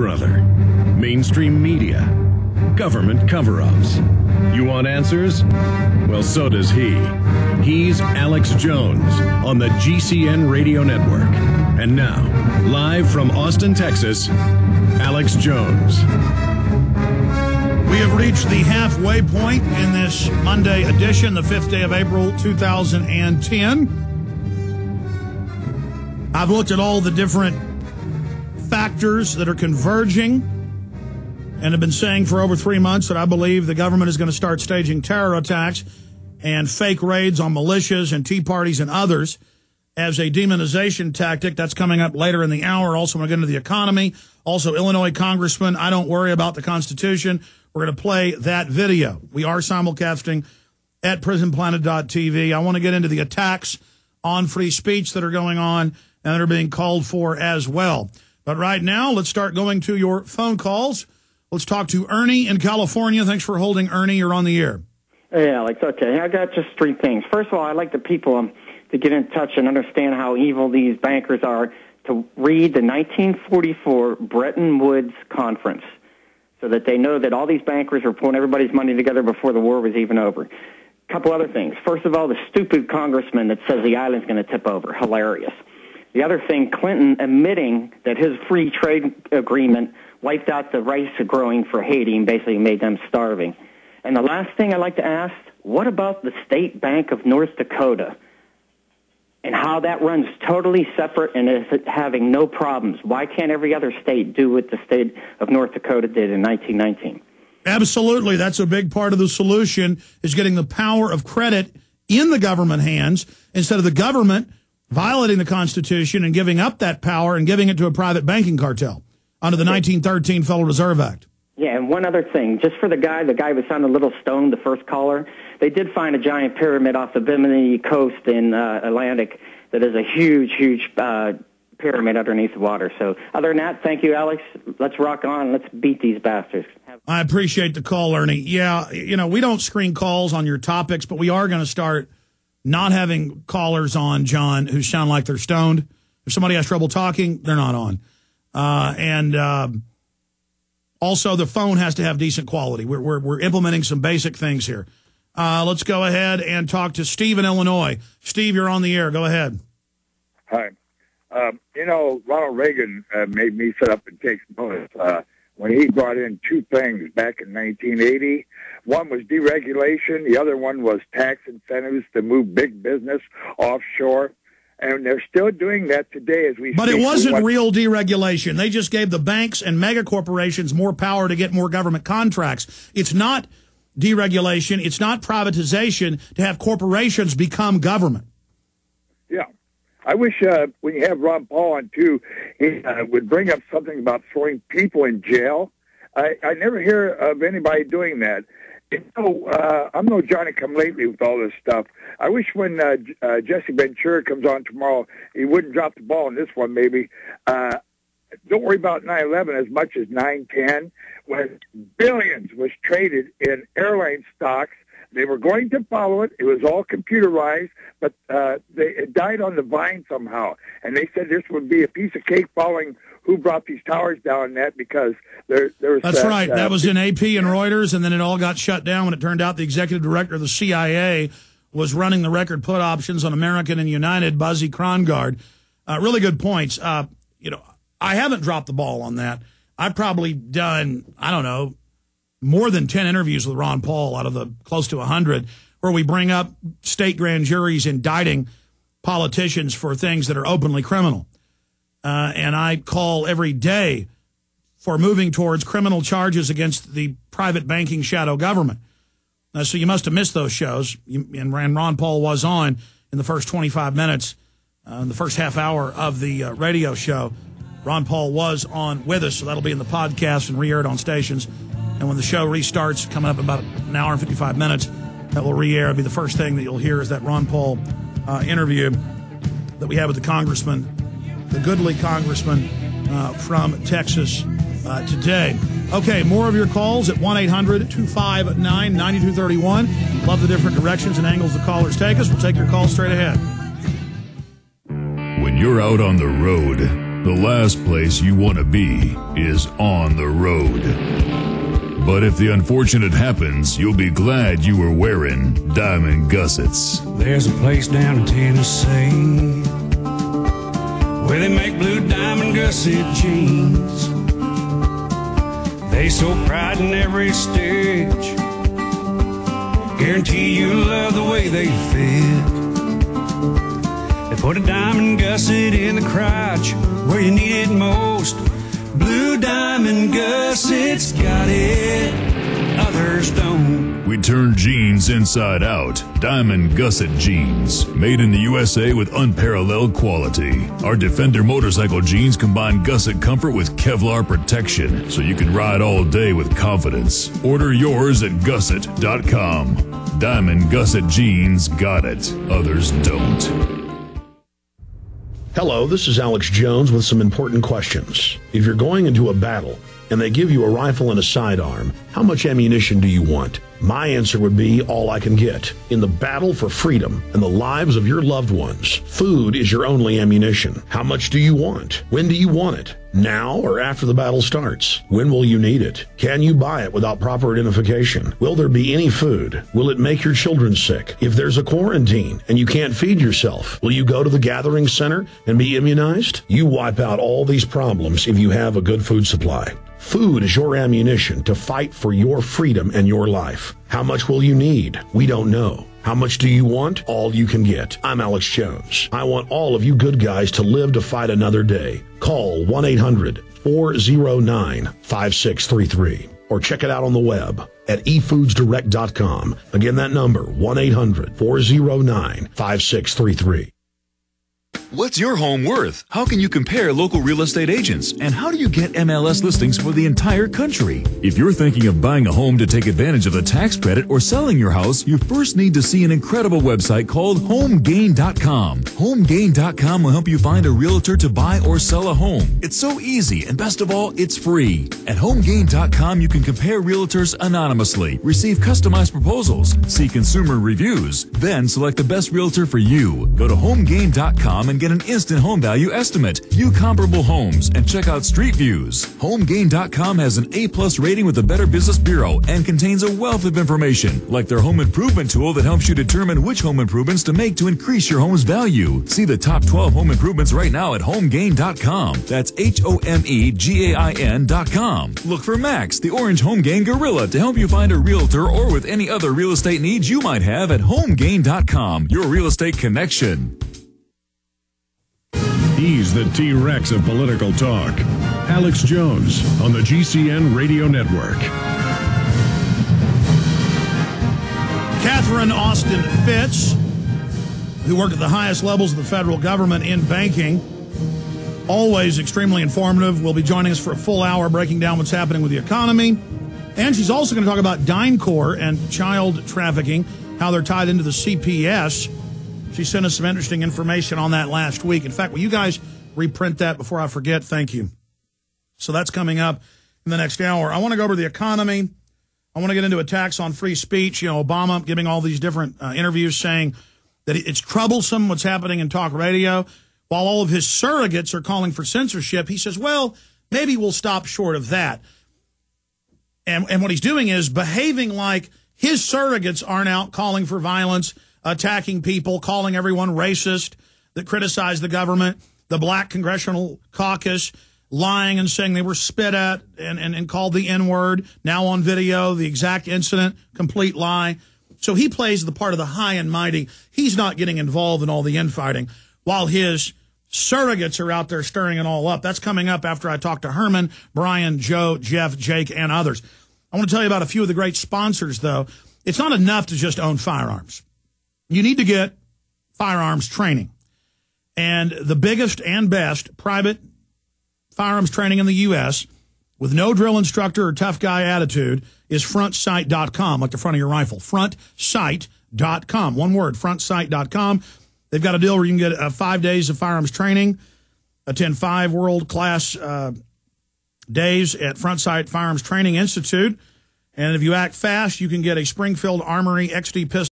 brother. Mainstream media. Government cover-ups. You want answers? Well, so does he. He's Alex Jones on the GCN Radio Network. And now, live from Austin, Texas, Alex Jones. We have reached the halfway point in this Monday edition, the 5th day of April, 2010. I've looked at all the different factors that are converging and have been saying for over 3 months that I believe the government is going to start staging terror attacks and fake raids on militias and Tea Parties and others as a demonization tactic. That's coming up later in the hour. Also, we're going to get into the economy. Also, Illinois Congressman, I don't worry about the Constitution. We're going to play that video. We are simulcasting at prisonplanet.tv. I want to get into the attacks on free speech that are going on and that are being called for as well. But right now, let's start going to your phone calls. Let's talk to Ernie in California. Thanks for holding, Ernie. You're on the air. Hey, Alex. Okay, I got just three things. First of all, I'd like the people to get in touch and understand how evil these bankers are to read the 1944 Bretton Woods Conference so that they know that all these bankers were pulling everybody's money together before the war was even over. A couple other things. First of all, the stupid congressman that says the island's going to tip over. Hilarious. The other thing, Clinton admitting that his free trade agreement wiped out the rice growing for Haiti and basically made them starving. And the last thing I'd like to ask, what about the State Bank of North Dakota and how that runs totally separate and is having no problems? Why can't every other state do what the state of North Dakota did in 1919? Absolutely. That's a big part of the solution, is getting the power of credit in the government hands instead of the government violating the Constitution and giving up that power and giving it to a private banking cartel under the 1913 Federal Reserve Act. Yeah, and one other thing, just for the guy who sounded a little stoned, the first caller, they did find a giant pyramid off the Bimini coast in Atlantic that is a huge, huge pyramid underneath the water. So other than that, thank you, Alex. Let's rock on. Let's beat these bastards. I appreciate the call, Ernie. Yeah, we don't screen calls on your topics, but we are going to start not having callers on, John, who sound like they're stoned. If somebody has trouble talking, they're not on. Also, the phone has to have decent quality. We're implementing some basic things here. Let's go ahead and talk to Steve in Illinois. Steve, you're on the air. Go ahead. Hi. Ronald Reagan made me sit up and take notice when he brought in two things back in 1980. One was deregulation. The other one was tax incentives to move big business offshore. And they're still doing that today as we speak. But it wasn't real deregulation. They just gave the banks and mega corporations more power to get more government contracts. It's not deregulation. It's not privatization to have corporations become government. Yeah. I wish when you have Ron Paul on, too, he would bring up something about throwing people in jail. I never hear of anybody doing that. I'm no Johnny-come-lately with all this stuff. I wish when Jesse Ventura comes on tomorrow, he wouldn't drop the ball on this one, maybe. Don't worry about 9/11 as much as 9/10, when billions was traded in airline stocks. They were going to follow it. It was all computerized, but it died on the vine somehow. And they said this would be a piece of cake following who brought these towers down that, because there was... That's right. That was in AP and Reuters, and then it all got shut down when it turned out the executive director of the CIA was running the record put options on American and United, Buzzy Krongard. Really good points. I haven't dropped the ball on that. I've probably done, more than 10 interviews with Ron Paul out of the close to 100, where we bring up state grand juries indicting politicians for things that are openly criminal. And I call every day for moving towards criminal charges against the private banking shadow government. So you must have missed those shows. And Ron Paul was on in the first 25 minutes, in the first half hour of the radio show. Ron Paul was on with us, so that'll be in the podcast and re-aired on stations. And when the show restarts, coming up in about an hour and 55 minutes, that will re-air. It'll be the first thing that you'll hear is that Ron Paul interview that we had with the congressman, the goodly congressman from Texas today. Okay, more of your calls at 1-800-259-9231. Love the different directions and angles the callers take us. We'll take your call straight ahead. When you're out on the road, The last place you want to be is on the road. But if the unfortunate happens, you'll be glad you were wearing diamond gussets. There's a place down in Tennessee where they make blue diamond gusset jeans. They so pride in every stitch, guarantee you'll love the way they fit. They put a diamond gusset in the crotch where you need it most. Blue diamond gussets got it, others don't. We turn jeans inside out. Diamond gusset jeans, made in the USA with unparalleled quality. Our Defender motorcycle jeans combine gusset comfort with Kevlar protection, so you can ride all day with confidence. Order yours at gusset.com. Diamond gusset jeans got it, others don't. Hello, this is Alex Jones with some important questions. If you're going into a battle and they give you a rifle and a sidearm, how much ammunition do you want? My answer would be all I can get. In the battle for freedom and the lives of your loved ones, food is your only ammunition. How much do you want? When do you want it? Now or after the battle starts? When will you need it? Can you buy it without proper identification? Will there be any food? Will it make your children sick? If there's a quarantine and you can't feed yourself, will you go to the gathering center and be immunized? You wipe out all these problems if you have a good food supply. Food is your ammunition to fight for your freedom and your life. How much will you need? We don't know. How much do you want? All you can get. I'm Alex Jones. I want all of you good guys to live to fight another day. Call 1-800-409-5633 or check it out on the web at efoodsdirect.com. Again, that number, 1-800-409-5633. What's your home worth? How can you compare local real estate agents? And how do you get MLS listings for the entire country? If you're thinking of buying a home to take advantage of the tax credit or selling your house, you first need to see an incredible website called HomeGain.com. HomeGain.com will help you find a realtor to buy or sell a home. It's so easy, and best of all, it's free. At HomeGain.com, you can compare realtors anonymously, receive customized proposals, see consumer reviews, then select the best realtor for you. Go to HomeGain.com and get an instant home value estimate, view comparable homes, and check out street views. HomeGain.com has an A+ rating with the Better Business Bureau and contains a wealth of information, like their home improvement tool that helps you determine which home improvements to make to increase your home's value. See the top 12 home improvements right now at HomeGain.com. That's HomeGain.com. Look for Max, the orange HomeGain gorilla, to help you find a realtor or with any other real estate needs you might have at HomeGain.com, your real estate connection. He's the T-Rex of political talk. Alex Jones on the GCN Radio Network. Catherine Austin Fitz, who worked at the highest levels of the federal government in banking, always extremely informative, will be joining us for a full hour breaking down what's happening with the economy. And she's also going to talk about DynCorp and child trafficking, how they're tied into the CPS. She sent us some interesting information on that last week. In fact, will you guys reprint that before I forget? Thank you. So that's coming up in the next hour. I want to go over the economy. I want to get into attacks on free speech. You know, Obama giving all these different interviews saying that it's troublesome what's happening in talk radio. While all of his surrogates are calling for censorship, he says, well, maybe we'll stop short of that. And what he's doing is behaving like his surrogates aren't out calling for violence, attacking people, calling everyone racist that criticized the government, the Black Congressional Caucus lying and saying they were spit at and called the N-word, now on video, the exact incident, complete lie. So he plays the part of the high and mighty. He's not getting involved in all the infighting, while his surrogates are out there stirring it all up. That's coming up after I talk to Herman, Brian, Joe, Jeff, Jake, and others. I want to tell you about a few of the great sponsors, though. It's not enough to just own firearms. You need to get firearms training. And the biggest and best private firearms training in the U.S. with no drill instructor or tough guy attitude is frontsight.com, like the front of your rifle. Frontsight.com. One word, frontsight.com. They've got a deal where you can get 5 days of firearms training, attend 5 world-class days at Front Sight Firearms Training Institute. And if you act fast, you can get a Springfield Armory XD pistol